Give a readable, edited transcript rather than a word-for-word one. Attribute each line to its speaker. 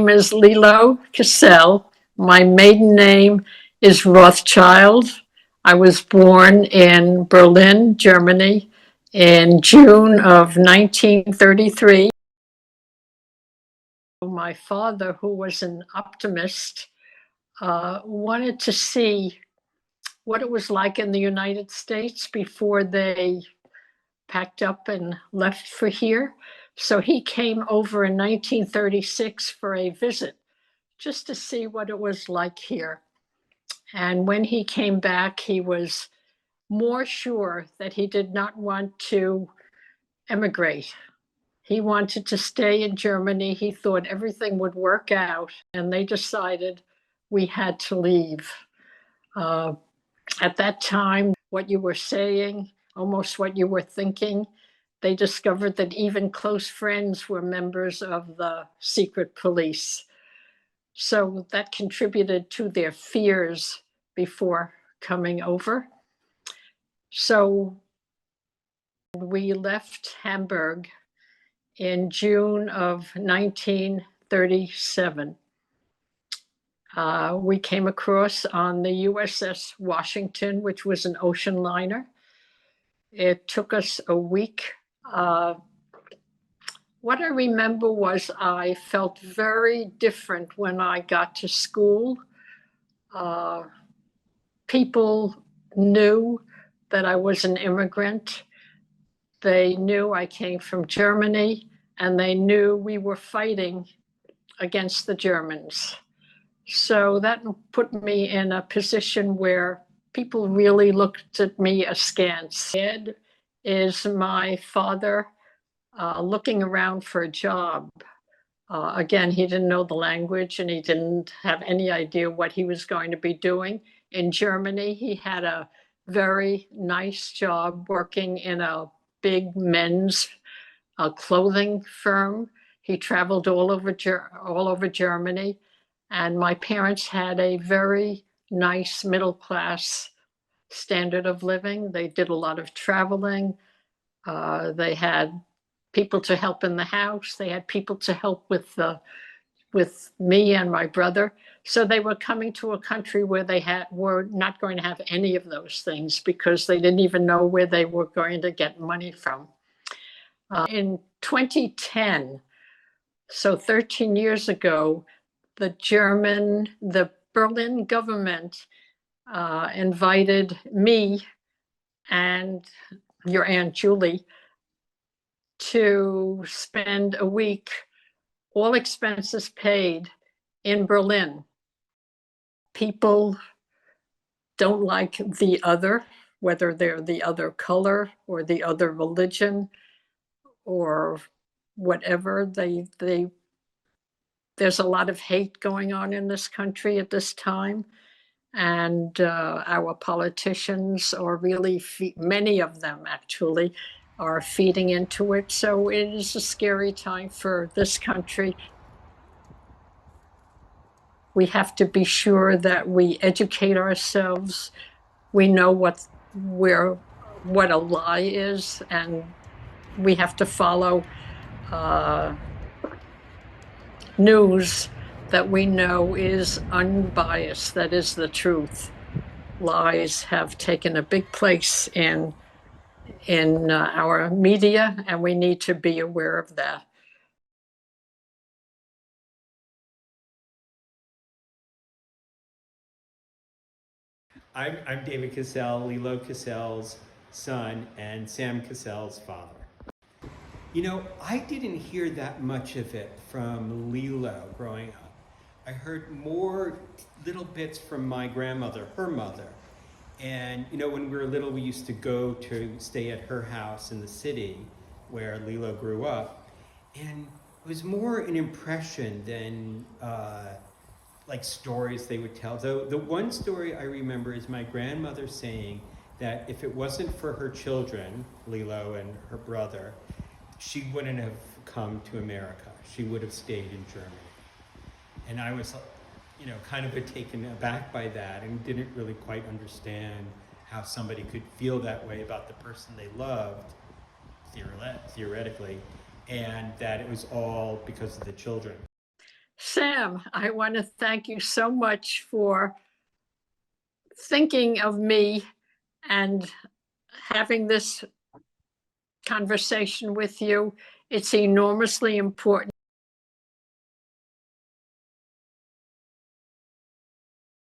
Speaker 1: name is Lilo Cassell. My maiden name is Rothschild. I was born in Berlin, Germany in June of 1933. My father, who was an optimist, wanted to see what it was like in the United States before they packed up and left for here. So he came over in 1936 for a visit just to see what it was like here. And when he came back, he was more sure that he did not want to emigrate. He wanted to stay in Germany. He thought everything would work out, and they decided we had to leave. Uh, at that time, what you were saying, almost what you were thinking, they discovered that even close friends were members of the secret police. So that contributed to their fears before coming over. So we left Hamburg in June of 1937. We came across on the USS Washington, which was an ocean liner. It took us a week. What I remember was I felt very different when I got to school. People knew that I was an immigrant. They knew I came from Germany, and they knew we were fighting against the Germans. So that put me in a position where people really looked at me askance. Ed is my father looking around for a job. Again, he didn't know the language and he didn't have any idea what he was going to be doing. In Germany, he had a very nice job working in a big men's clothing firm. He traveled all over Germany. And my parents had a very nice middle class standard of living. They did a lot of traveling. They had people to help in the house. They had people to help with me and my brother. So they were coming to a country where they were not going to have any of those things because they didn't even know where they were going to get money from. In 2010, so 13 years ago, the Berlin government invited me and your Aunt Julie to spend a week, all expenses paid, in Berlin. People don't like the other, whether they're the other color or the other religion or whatever. There's a lot of hate going on in this country at this time. And our politicians are really, many of them actually, are feeding into it. So it is a scary time for this country. We have to be sure that we educate ourselves. We know what a lie is, and we have to follow news that we know is unbiased, that is the truth. Lies have taken a big place in our media, and we need to be aware of that.
Speaker 2: I'm David Cassell, Lilo Cassell's son, and Sam Cassell's father. You know, I didn't hear that much of it from Lilo growing up. I heard more little bits from my grandmother, her mother. And, you know, when we were little, we used to go to stay at her house in the city where Lilo grew up. And it was more an impression than like stories they would tell. Though the one story I remember is my grandmother saying that if it wasn't for her children, Lilo and her brother, she wouldn't have come to America. She would have stayed in Germany. And I was, you know, kind of taken aback by that and didn't really quite understand how somebody could feel that way about the person they loved, theoretically, and that it was all because of the children.
Speaker 1: Sam, I want to thank you so much for thinking of me and having this conversation with you. It's enormously important